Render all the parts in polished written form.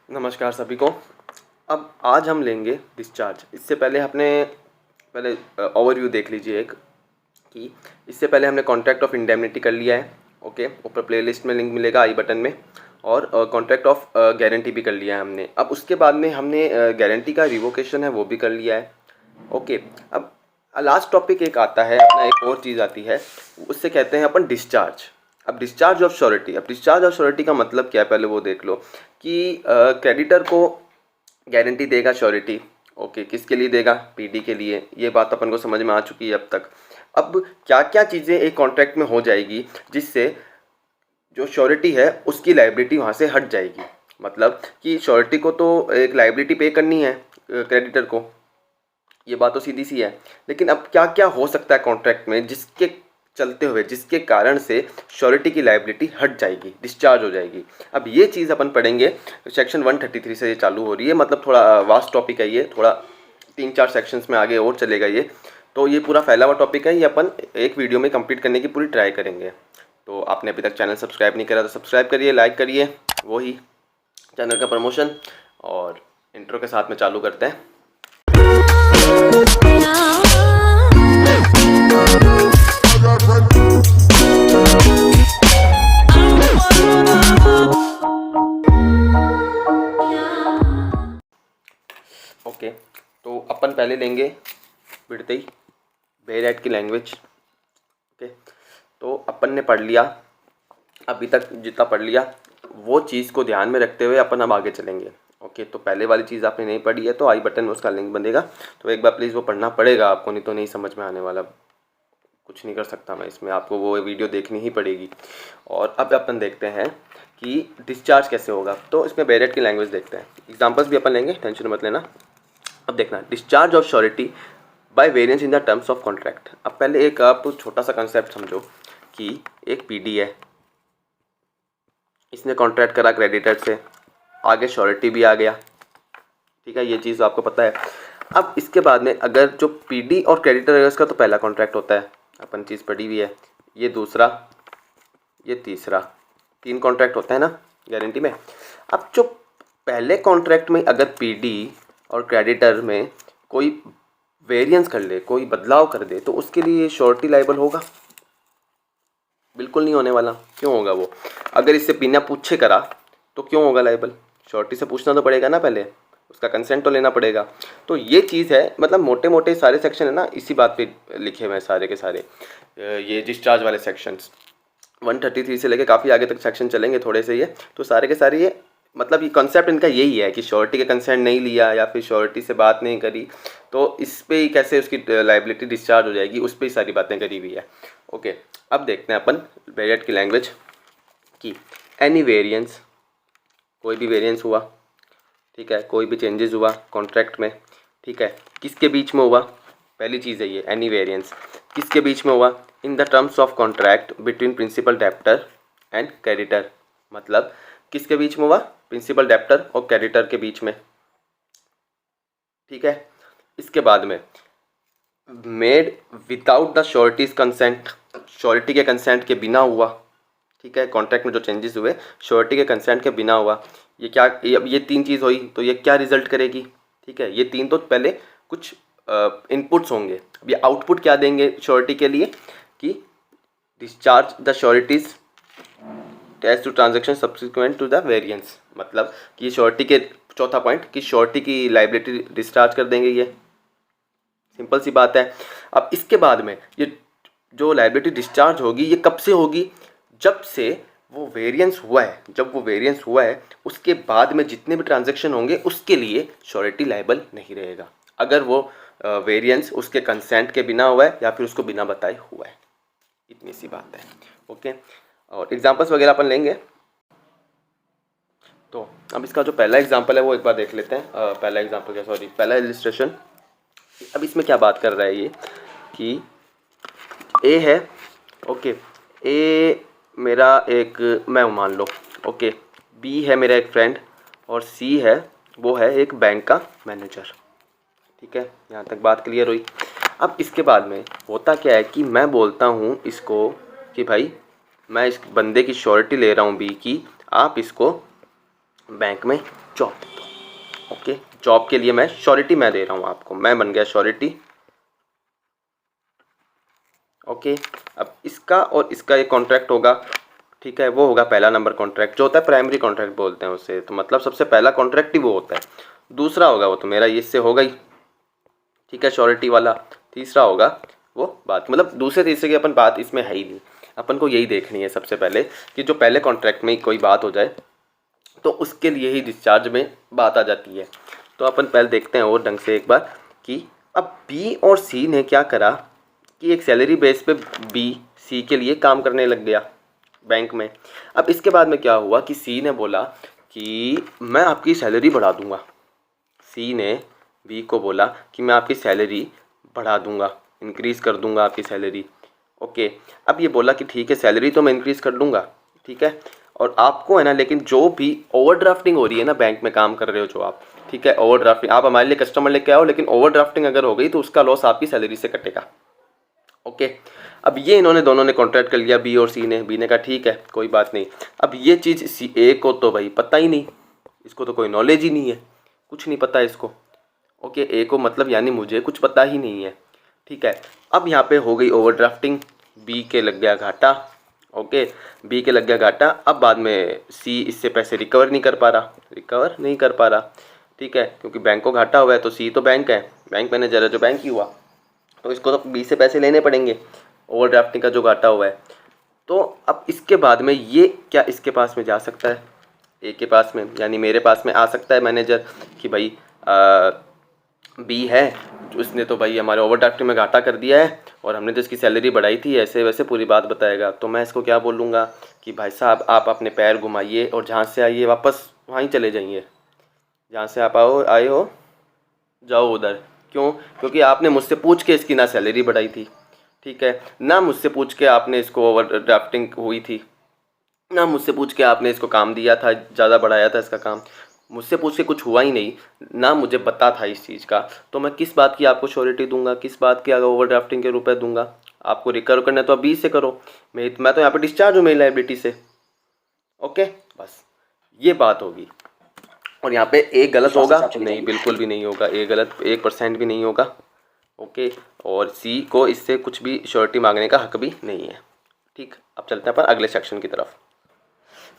नमस्कार सभी को। अब आज हम लेंगे डिस्चार्ज। इससे पहले पहले ओवरव्यू देख लीजिए एक कि इससे पहले हमने कॉन्ट्रैक्ट ऑफ इंडेमनिटी कर लिया है। ओके, ऊपर प्लेलिस्ट में लिंक मिलेगा आई बटन में। और कॉन्ट्रैक्ट ऑफ गारंटी भी कर लिया है हमने। अब उसके बाद में हमने गारंटी का रिवोकेशन है वो भी कर लिया है। ओके, अब लास्ट टॉपिक एक आता है अपना, एक और चीज़ आती है, उससे कहते हैं अपन डिस्चार्ज। अब डिस्चार्ज ऑफ श्योरिटी। अब डिस्चार्ज ऑफ श्योरिटी का मतलब क्या है पहले वो देख लो कि क्रेडिटर को गारंटी देगा श्योरिटी। ओके, किसके लिए देगा? पीडी के लिए। ये बात अपन को समझ में आ चुकी है अब तक। अब क्या क्या चीज़ें एक कॉन्ट्रैक्ट में हो जाएगी जिससे जो श्योरिटी है उसकी लायबिलिटी वहाँ से हट जाएगी। मतलब कि श्योरिटी को तो एक लायबिलिटी पे करनी है क्रेडिटर को, ये बात तो सीधी सी है। लेकिन अब क्या क्या हो सकता है कॉन्ट्रैक्ट में जिसके चलते हुए, जिसके कारण से श्योरिटी की लायबिलिटी हट जाएगी, डिस्चार्ज हो जाएगी। अब ये चीज़ अपन पढ़ेंगे सेक्शन 133 से ये चालू हो रही है। मतलब थोड़ा वास्ट टॉपिक है ये, थोड़ा 3-4 सेक्शंस में आगे और चलेगा ये। तो ये पूरा फैला हुआ टॉपिक है, ये अपन एक वीडियो में कंप्लीट करने की पूरी ट्राई करेंगे। तो आपने अभी तक चैनल सब्सक्राइब नहीं करा तो सब्सक्राइब करिए, लाइक करिए, वही चैनल का प्रमोशन। और इंट्रो के साथ में चालू करते हैं। ओके, तो अपन पहले लेंगे बिड़ते ही बेरेट की लैंग्वेज। ओके, तो अपन ने पढ़ लिया अभी तक, जितना पढ़ लिया वो चीज़ को ध्यान में रखते हुए अपन अब आगे चलेंगे। ओके, तो पहले वाली चीज़ आपने नहीं पढ़ी है तो आई बटन में उसका लिंक बनेगा, तो एक बार प्लीज़ वो पढ़ना पड़ेगा आपको, नहीं तो नहीं समझ में आने वाला। कुछ नहीं कर सकता मैं इसमें, आपको वो वीडियो देखनी ही पड़ेगी। और अब अपन देखते हैं कि डिस्चार्ज कैसे होगा। तो इसमें बेरेट की लैंग्वेज देखते हैं, एग्जाम्पल्स भी अपन लेंगे, टेंशन मत लेना। अब देखना, discharge of surety by variance in the terms of contract. अब पहले एक आप छोटा सा कंसेप्ट समझो कि एक पीडी है, इसने कॉन्ट्रैक्ट करा क्रेडिटर से, आगे श्योरिटी भी आ गया। ठीक है, ये चीज़ आपको पता है। अब इसके बाद में अगर जो पीडी और क्रेडिटर है उसका तो पहला कॉन्ट्रैक्ट होता है, अपन चीज़ पढ़ी हुई है, ये दूसरा, ये तीसरा, 3 कॉन्ट्रैक्ट होता है ना गारंटी में। अब जो पहले कॉन्ट्रैक्ट में अगर पीडी और क्रेडिटर में कोई वेरिएंस कर ले, कोई बदलाव कर दे, तो उसके लिए श्योरिटी लायबल होगा? बिल्कुल नहीं होने वाला। क्यों होगा वो? अगर इससे बिना पूछे करा तो क्यों होगा लायबल? श्योरिटी से पूछना तो पड़ेगा ना, पहले उसका कंसेंट तो लेना पड़ेगा। तो ये चीज़ है, मतलब मोटे मोटे सारे सेक्शन है ना इसी बात पे लिखे हुए हैं सारे के सारे। ये डिस्चार्ज वाले सेक्शंस 133 से लेके काफ़ी आगे तक सेक्शन चलेंगे थोड़े से ये, तो सारे के सारे ये, मतलब ये कॉन्सेप्ट इनका यही है कि श्योरिटी का कंसेंट नहीं लिया या फिर श्योरिटी से बात नहीं करी तो इस पे ही कैसे उसकी लायबिलिटी डिस्चार्ज हो जाएगी, उस पर ही सारी बातें करी हुई है। ओके, अब देखते हैं अपन बेरेट की लैंग्वेज की एनी वेरिएंस, कोई भी वेरिएंस हुआ, ठीक है, कोई भी चेंजेस हुआ कॉन्ट्रैक्ट में, ठीक है, किसके बीच में हुआ? पहली चीज़ है ये एनी वेरिएंस, किसके बीच में हुआ? In the terms of contract between principal debtor and creditor. मतलब किसके बीच में हुआ? प्रिंसिपल डेप्टर और क्रेडिटर के बीच में। ठीक है, इसके बाद में made without the sureties consent, surety के कंसेंट के बिना हुआ। ठीक है, कॉन्ट्रैक्ट में जो चेंजेस हुए श्योरिटी के कंसेंट के बिना हुआ। ये क्या, अब ये 3 चीज़ हुई तो ये क्या रिजल्ट करेगी? ठीक है, ये 3 तो पहले कुछ इनपुट्स होंगे। अब ये आउटपुट क्या देंगे श्योरिटी के लिए कि discharge the sureties as to transaction subsequent to the variance. मतलब कि श्योरिटी के, चौथा पॉइंट, कि श्योरिटी की लायबिलिटी डिस्चार्ज कर देंगे। ये सिंपल सी बात है। अब इसके बाद में ये जो लायबिलिटी डिस्चार्ज होगी ये कब से होगी? जब से वो वेरिएंस हुआ है, जब वो वेरिएंस हुआ है उसके बाद में जितने भी ट्रांजैक्शन होंगे उसके लिए श्योरिटी लायबल नहीं रहेगा, अगर वो वेरिएंस उसके कंसेंट के बिना हुआ है या फिर उसको बिना बताए हुआ है। इतनी सी बात है। ओके, और एग्जांपल्स वगैरह अपन लेंगे। तो अब इसका जो पहला एग्जांपल है वो एक बार देख लेते हैं। पहला एग्जांपल क्या, सॉरी, पहला इलिस्ट्रेशन। अब इसमें क्या बात कर रहा है ये कि ए है, ओके, ए मेरा एक, मैं मान लो, ओके, बी है मेरा एक फ्रेंड और सी है, वो है एक बैंक का मैनेजर। ठीक है, यहाँ तक बात क्लियर हुई। अब इसके बाद में होता क्या है कि मैं बोलता हूँ इसको कि भाई मैं इस बंदे की श्योरिटी ले रहा हूँ बी की, आप इसको बैंक में जॉब दे दो। ओके, जॉब के लिए मैं श्योरिटी मैं दे रहा हूँ आपको, मैं बन गया श्योरिटी। ओके, अब इसका और इसका एक कॉन्ट्रैक्ट होगा, ठीक है, वो होगा पहला नंबर कॉन्ट्रैक्ट, जो होता है प्राइमरी कॉन्ट्रैक्ट बोलते हैं उसे, तो मतलब सबसे पहला कॉन्ट्रैक्ट ही वो होता है। दूसरा होगा वो तो मेरा इससे होगा ही, ठीक है, श्योरिटी वाला। तीसरा होगा वो बात, मतलब दूसरे तीसरे की अपन बात इसमें है ही नहीं, अपन को यही देखनी है सबसे पहले कि जो पहले कॉन्ट्रैक्ट में कोई बात हो जाए तो उसके लिए ही डिस्चार्ज में बात आ जाती है। तो अपन पहले देखते हैं और ढंग से एक बार कि अब बी और सी ने क्या करा कि एक सैलरी बेस पे बी सी के लिए काम करने लग गया बैंक में। अब इसके बाद में क्या हुआ कि सी ने बोला कि मैं आपकी सैलरी बढ़ा दूंगा। सी ने बी को बोला कि मैं आपकी सैलरी बढ़ा दूंगा, इंक्रीज़ कर दूंगा आपकी सैलरी। ओके, अब ये बोला कि ठीक है सैलरी तो मैं इंक्रीज़ कर दूंगा, ठीक है, और आपको है ना, लेकिन जो भी ओवरड्राफ्टिंग हो रही है ना बैंक में काम कर रहे हो जो आप, ठीक है, ओवरड्राफ्टिंग आप हमारे लिए कस्टमर लेके आओ, लेकिन ओवरड्राफ्टिंग अगर हो गई तो उसका लॉस आपकी सैलरी से कटेगा। ओके, अब ये इन्होंने दोनों ने कॉन्ट्रैक्ट कर लिया, बी और सी ने। बी ने कहा ठीक है कोई बात नहीं। अब ये चीज़ सी ए को तो भाई पता ही नहीं, इसको तो कोई नॉलेज ही नहीं है, कुछ नहीं पता इसको। ओके, ए को मतलब यानी मुझे कुछ पता ही नहीं है, ठीक है। अब यहाँ पे हो गई ओवरड्राफ्टिंग, बी के लग गया घाटा। ओके, बी के लग गया घाटा। अब बाद में सी इससे पैसे रिकवर नहीं कर पा रहा, ठीक है, क्योंकि बैंक को घाटा हुआ है, तो सी तो बैंक है, बैंक मैनेजर है जो बैंक ही हुआ, तो इसको तो बी से पैसे लेने पड़ेंगे ओवरड्राफ्टिंग का जो घाटा हुआ है। तो अब इसके बाद में ये क्या इसके पास में जा सकता है, ए के पास में, यानी मेरे पास में आ सकता है मैनेजर कि भाई बी है जो इसने तो भाई हमारे ओवरड्राफ्टिंग में घाटा कर दिया है और हमने तो इसकी सैलरी बढ़ाई थी, ऐसे वैसे पूरी बात बताएगा। तो मैं इसको क्या बोलूँगा कि भाई साहब आप अपने पैर घुमाइए और जहाँ से आइए वापस वहीं चले जाइए, जहाँ से आप आए हो जाओ उधर। क्यों? क्योंकि आपने मुझसे पूछ के इसकी ना सैलरी बढ़ाई थी, ठीक है, ना मुझसे पूछ के आपने इसको ओवरड्राफ्टिंग हुई थी, ना मुझसे पूछ के आपने इसको काम दिया था, ज़्यादा बढ़ाया था इसका काम, मुझसे पूछ के कुछ हुआ ही नहीं, ना मुझे पता था इस चीज़ का। तो मैं किस बात की आपको श्योरिटी दूंगा, किस बात की ओवरड्राफ्टिंग के रुपए दूंगा? आपको रिकवर करना तो आप बी से करो, मैं तो यहाँ पे डिस्चार्ज हूँ मेरी लाइबिलिटी से। ओके, बस ये बात होगी। और यहाँ पे ए गलत होगा नहीं, बिल्कुल भी नहीं होगा, ए गलत 1% भी नहीं होगा। ओके, और सी को इससे कुछ भी श्योरिटी मांगने का हक भी नहीं है। ठीक, अब चलते हैं अपन अगले सेक्शन की तरफ।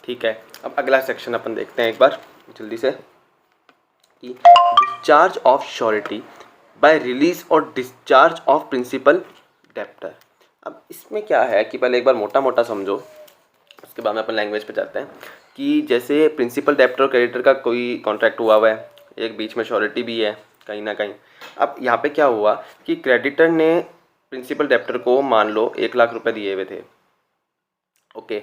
ठीक है, अब अगला सेक्शन अपन देखते हैं एक बार जल्दी से कि discharge of surety by release और डिस्चार्ज ऑफ प्रिंसिपल डेप्टर। अब इसमें क्या है कि पहले एक बार मोटा मोटा समझो, उसके बाद में अपन लैंग्वेज पे जाते हैं कि जैसे प्रिंसिपल डेप्टर और क्रेडिटर का कोई कॉन्ट्रैक्ट हुआ है, एक बीच में श्योरिटी भी है कहीं ना कहीं। अब यहाँ पे क्या हुआ कि क्रेडिटर ने प्रिंसिपल डेप्टर को मान लो 1 लाख रुपए दिए हुए थे। ओके,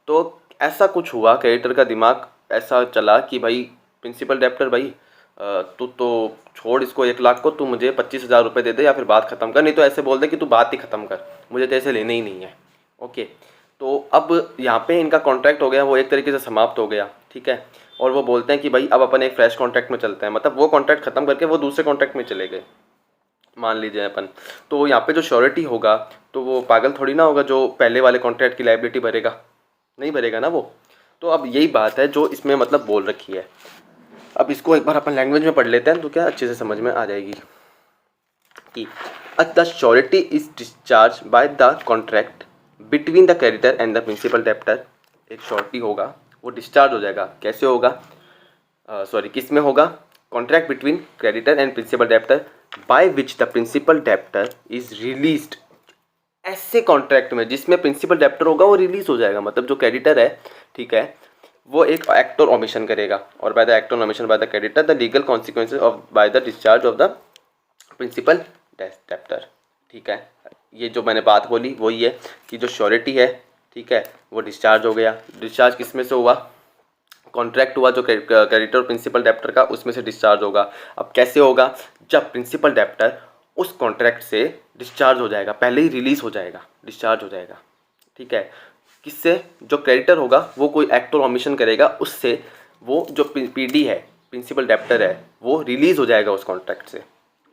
तो ऐसा कुछ हुआ, क्रेडिटर का दिमाग ऐसा चला कि भाई प्रिंसिपल डेप्टर भाई तू तो छोड़ इसको 1 लाख को, तू मुझे 25,000 रुपये दे दे या फिर बात ख़त्म कर, नहीं तो ऐसे बोल दे कि तू बात ही ख़त्म कर, मुझे तो ऐसे लेने ही नहीं है। ओके, तो अब यहाँ पे इनका कॉन्ट्रैक्ट हो गया, वो एक तरीके से समाप्त हो गया, ठीक है। और वो बोलते हैं कि भाई अब अपन एक फ्रेश कॉन्ट्रैक्ट में चलते हैं, मतलब वो कॉन्ट्रैक्ट ख़त्म करके वो दूसरे कॉन्ट्रैक्ट में चले गए, मान लीजिए अपन। तो यहाँ पे जो श्योरिटी होगा तो वो पागल थोड़ी ना होगा जो पहले वाले कॉन्ट्रैक्ट की लायबिलिटी भरेगा, नहीं भरेगा ना वो। तो अब यही बात है जो इसमें मतलब बोल रखी है। अब इसको एक बार अपन लैंग्वेज में पढ़ लेते हैं तो क्या अच्छे से समझ में आ जाएगी कि the surety is discharge by the contract between the creditor and the principal debtor. एक श्योरिटी होगा वो डिस्चार्ज हो जाएगा, कैसे होगा, किस में होगा, contract between creditor and principal debtor by which the principal debtor is released. ऐसे कॉन्ट्रैक्ट में जिसमें प्रिंसिपल डेप्टर होगा वो रिलीज हो जाएगा, मतलब जो क्रेडिटर है, ठीक है, वो एक एक्ट और ओमिशन करेगा, or by the act or omission by the creditor the legal consequences of by the discharge of the principal debtor. ठीक है, ये जो मैंने बात बोली वही है कि जो श्योरिटी है, ठीक है, वो डिस्चार्ज हो गया। डिस्चार्ज किस में से हुआ, कॉन्ट्रैक्ट हुआ जो क्रेडिटर और प्रिंसिपल डेप्टर का, उसमें से डिस्चार्ज होगा। अब कैसे होगा, जब प्रिंसिपल डेप्टर उस कॉन्ट्रैक्ट से डिस्चार्ज हो जाएगा, पहले ही रिलीज हो जाएगा, डिस्चार्ज हो जाएगा, ठीक है। किससे, जो क्रेडिटर होगा वो कोई एक्ट और ओमिशन करेगा, उससे वो जो पीडी है, प्रिंसिपल डेप्टर है, वो रिलीज हो जाएगा उस कॉन्ट्रैक्ट से,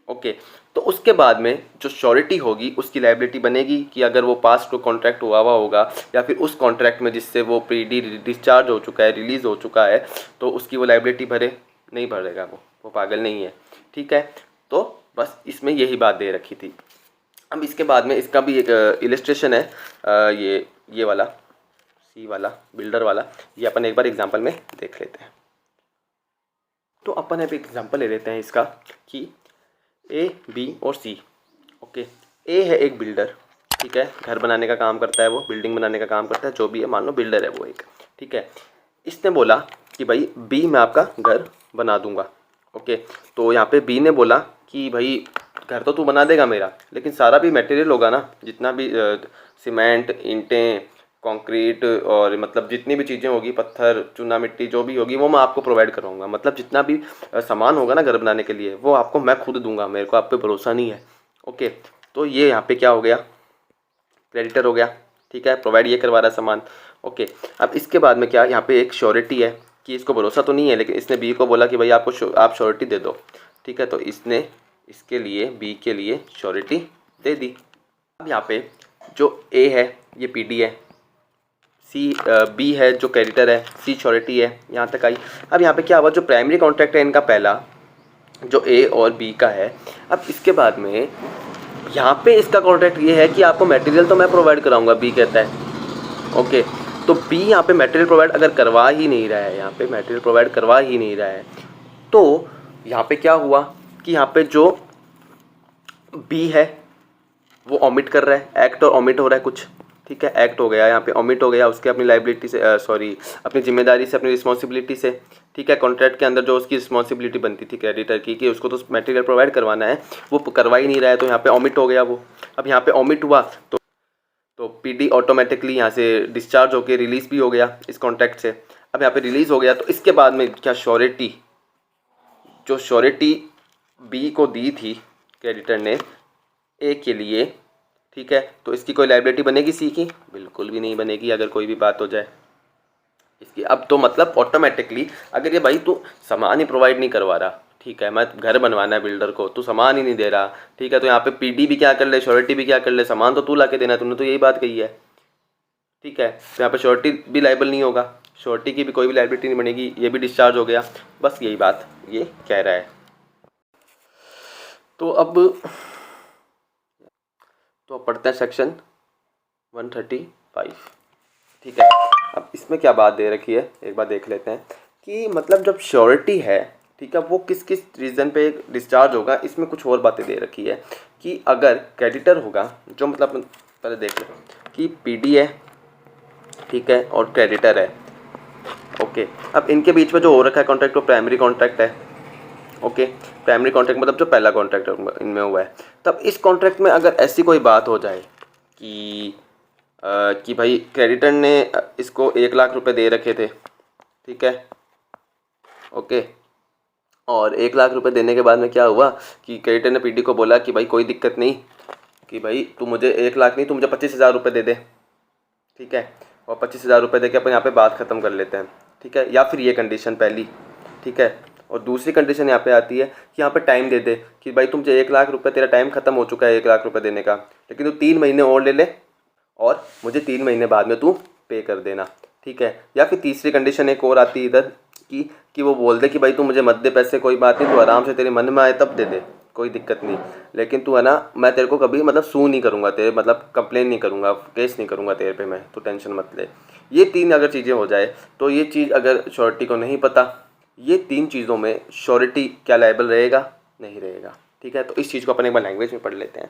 ओके, तो उसके बाद में जो श्योरिटी होगी उसकी लायबिलिटी बनेगी कि अगर वो पास्ट को कॉन्ट्रैक्ट हुआ होगा या फिर उस कॉन्ट्रैक्ट में जिससे वो प्री डिस्चार्ज हो चुका है, रिलीज़ हो चुका है, तो उसकी वो लायबिलिटी भरे, नहीं भरेगा वो पागल नहीं है। ठीक है, तो बस इसमें यही बात दे रखी थी। अब इसके बाद में इसका भी एक इलिस्ट्रेशन है, ये वाला सी वाला बिल्डर वाला, ये अपन एक बार एग्जांपल में देख लेते हैं। तो अपन अब एग्जांपल ले लेते हैं इसका कि ए, बी और सी। ओके, ए है एक बिल्डर, ठीक है, घर बनाने का काम करता है, वो बिल्डिंग बनाने का काम करता है, जो भी है, मान लो बिल्डर है वो एक। ठीक है, इसने बोला कि भाई बी मैं आपका घर बना दूंगा। ओके, तो यहाँ पे बी ने बोला कि भाई घर तो तू बना देगा मेरा, लेकिन सारा भी मटेरियल होगा ना, जितना भी सीमेंट, ईंटें, कंक्रीट और मतलब जितनी भी चीज़ें होगी, पत्थर, चूना मिट्टी जो भी होगी, वो मैं आपको प्रोवाइड कराऊंगा। मतलब जितना भी सामान होगा ना घर बनाने के लिए, वो आपको मैं खुद दूंगा, मेरे को आप पे भरोसा नहीं है। ओके, तो ये यहाँ पे क्या हो गया, क्रेडिटर हो गया। ठीक है, प्रोवाइड ये करवा रहा है सामान। ओके, अब इसके बाद में क्या, यहाँ पे एक श्योरिटी है कि इसको भरोसा तो नहीं है, लेकिन इसने बी को बोला कि भाई आप श्योरिटी दे दो। ठीक है, तो इसने इसके लिए बी के लिए श्योरिटी दे दी। अब यहाँ पे जो ए है ये पीडी है, सी बी है जो क्रेडिटर है, सी श्योरिटी है, यहाँ तक आई। अब यहाँ पे क्या हुआ, जो प्राइमरी कॉन्ट्रैक्ट है इनका पहला, जो ए और बी का है। अब इसके बाद में यहाँ पे इसका कॉन्ट्रैक्ट ये है कि आपको मटेरियल तो मैं प्रोवाइड कराऊंगा, बी कहता है। ओके, तो बी यहाँ पे मटेरियल प्रोवाइड अगर करवा ही नहीं रहा है, यहाँ पे मटेरियल प्रोवाइड करवा ही नहीं रहा है, तो यहाँ पे क्या हुआ कि यहाँ पे जो बी है वो ओमिट कर रहा है, एक्ट और ओमिट हो रहा है कुछ। ठीक है, एक्ट हो गया, यहाँ पे ओमिट हो गया उसके अपनी लाइबिलिटी से, अपनी जिम्मेदारी से, अपनी रिस्पॉन्सिबिलिटी से। ठीक है, कॉन्ट्रैक्ट के अंदर जो उसकी रिस्पॉन्सिबिलिटी बनती थी क्रेडिटर की कि उसको तो मटेरियल प्रोवाइड करवाना है, वो करवा ही नहीं रहा है, तो यहाँ पे ओमिट हो गया वो। अब यहाँ पे ओमिट हुआ तो पीडी ऑटोमेटिकली यहाँ से डिस्चार्ज होकर रिलीज़ भी हो गया इस कॉन्ट्रैक्ट से। अब यहाँ पे रिलीज़ हो गया, तो इसके बाद में क्या, श्योरिटी, जो श्योरिटी बी को दी थी क्रेडिटर ने ए के लिए, ठीक है, तो इसकी कोई लायबिलिटी बनेगी सी की? बिल्कुल भी नहीं बनेगी अगर कोई भी बात हो जाए इसकी। अब तो मतलब ऑटोमेटिकली अगर ये भाई तू सामान ही प्रोवाइड नहीं करवा रहा, ठीक है, मैं घर बनवाना है बिल्डर को, तू सामान ही नहीं दे रहा, ठीक है, तो यहाँ पे पीडी भी क्या कर ले, श्योरिटी भी क्या कर ले, सामान तो तू ला के देना, तूने तो यही बात कही है। ठीक है, तो यहाँ पे श्योरिटी भी लायबल नहीं होगा, श्योरिटी की भी कोई भी लायबिलिटी नहीं बनेगी, ये भी डिस्चार्ज हो गया। बस यही बात ये कह रहा है। तो अब पढ़ते हैं सेक्शन 135। ठीक है, अब इसमें क्या बात दे रखी है एक बार देख लेते हैं कि मतलब जब श्योरिटी है, ठीक है, वो किस किस रीज़न पे डिस्चार्ज होगा। इसमें कुछ और बातें दे रखी है कि अगर क्रेडिटर होगा, जो मतलब पहले देख लें कि पीडी है, ठीक है, और क्रेडिटर है। ओके, अब इनके बीच में जो हो रखा है कॉन्ट्रैक्ट वो प्राइमरी कॉन्ट्रैक्ट है। ओके, प्राइमरी कॉन्ट्रैक्ट मतलब जो पहला कॉन्ट्रैक्ट इनमें हुआ है। तब इस कॉन्ट्रैक्ट में अगर ऐसी कोई बात हो जाए कि भाई क्रेडिटर ने इसको 1 लाख रुपए दे रखे थे, ठीक है, ओके, और 1 लाख रुपए देने के बाद में क्या हुआ कि क्रेडिटर ने पीडी को बोला कि भाई कोई दिक्कत नहीं, कि भाई तू मुझे 1 लाख नहीं, तू मुझे 25,000 रुपये दे दे। ठीक है, और 25,000 रुपये दे के अपन यहाँ पे बात ख़त्म कर लेते हैं। ठीक है, या फिर ये कंडीशन पहली, ठीक है, और दूसरी कंडीशन यहाँ पे आती है कि यहाँ पे टाइम दे दे कि भाई तुम मुझे 1 लाख रुपये, तेरा टाइम ख़त्म हो चुका है 1 लाख रुपये देने का, लेकिन तू 3 महीने और ले ले और मुझे 3 महीने बाद में तू पे कर देना। ठीक है, या फिर तीसरी कंडीशन एक और आती है इधर कि वो बोल दे कि भाई तू मुझे मत दे पैसे, कोई बात नहीं, तू आराम से तेरे मन में आए तब दे दे, कोई दिक्कत नहीं, लेकिन तू है ना, मैं तेरे को कभी मतलब सू नहीं करूँगा, तेरे मतलब कंप्लेन नहीं करूँगा, केस नहीं करूँगा तेरे पे मैं, तू टेंशन मत ले। ये 3 अगर चीज़ें हो जाए तो ये चीज़ अगर श्योरिटी को नहीं पता, ये 3 चीज़ों में श्योरिटी क्या लायबल रहेगा, नहीं रहेगा। ठीक है, तो इस चीज़ को अपन एक बार लैंग्वेज में पढ़ लेते हैं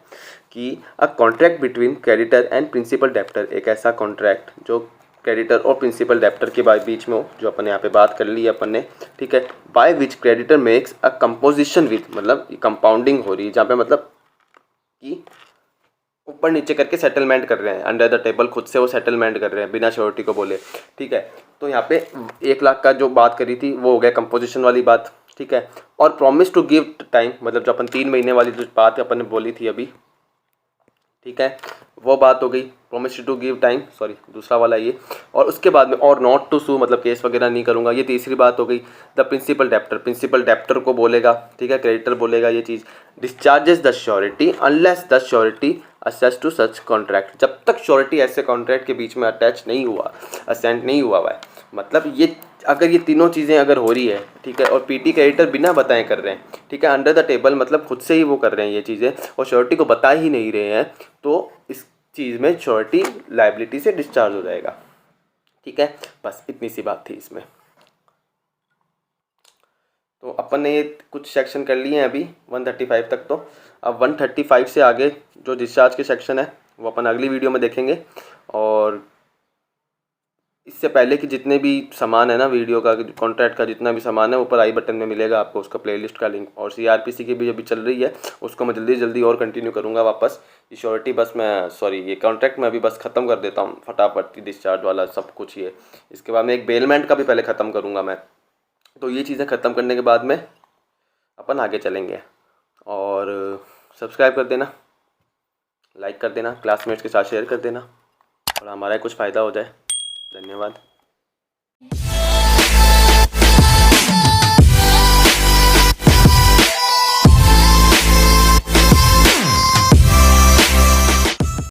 कि a contract between creditor and principal debtor, एक ऐसा कॉन्ट्रैक्ट जो क्रेडिटर और प्रिंसिपल डेप्टर के बीच में हो, जो अपन यहाँ पे बात कर ली है अपन ने। ठीक है, by which creditor makes a composition with, मतलब कंपाउंडिंग हो रही है जहाँ पे मतलब कि ऊपर नीचे करके सेटलमेंट कर रहे हैं, अंडर द टेबल खुद से वो सेटलमेंट कर रहे हैं बिना श्योरिटी को बोले। ठीक है, तो यहाँ पे 1 लाख का जो बात करी थी वो हो गया कंपोजिशन वाली बात। ठीक है, और प्रॉमिस टू गिव टाइम, मतलब जो अपन 3 महीने वाली जो बात अपन ने बोली थी अभी, ठीक है, वो बात हो गई। Promise to give time, sorry दूसरा वाला ये। और उसके बाद में और नॉट टू सू, मतलब केस वगैरह नहीं करूँगा, ये तीसरी बात हो गई। The principal debtor, principal debtor को बोलेगा, ठीक है, क्रेडिटर बोलेगा ये चीज़। Discharges the surety unless the surety असेस टू सच कॉन्ट्रैक्ट, जब तक श्योरिटी ऐसे कॉन्ट्रैक्ट के बीच में अटैच नहीं हुआ, असेंट नहीं हुआ हुआ है, मतलब ये अगर ये तीनों चीज़ें अगर हो रही है, ठीक है, और पीटी क्रेडिटर बिना बताए कर रहे हैं, ठीक है, अंडर द टेबल, मतलब खुद से ही वो कर रहे हैं ये चीज़ें और श्योरिटी को बता ही नहीं रहे हैं, तो इस चीज़ में श्योरिटी लायबिलिटी से डिस्चार्ज हो जाएगा। ठीक है, बस इतनी सी बात थी इसमें। तो अपन ने ये कुछ सेक्शन कर लिए हैं अभी 135 तक। तो अब 135 से आगे जो डिस्चार्ज के सेक्शन है वो अपन अगली वीडियो में देखेंगे। और इससे पहले कि जितने भी सामान है ना वीडियो का, कॉन्ट्रैक्ट का जितना भी सामान है, ऊपर आई बटन में मिलेगा आपको उसका प्लेलिस्ट का लिंक। और सीआरपीसी की भी अभी चल रही है, उसको मैं जल्दी जल्दी और कंटिन्यू करूँगा वापस। ये श्योरिटी बस मैं सॉरी ये कॉन्ट्रैक्ट में अभी बस ख़त्म कर देता हूँ फटाफट, डिस्चार्ज वाला सब कुछ ये। इसके बाद में एक बेलमेंट का भी पहले ख़त्म करूँगा मैं। तो ये चीज़ें ख़त्म करने के बाद में अपन आगे चलेंगे। और सब्सक्राइब कर देना, लाइक कर देना, क्लासमेट्स के साथ शेयर कर देना, और हमारा कुछ फ़ायदा हो जाए। धन्यवाद।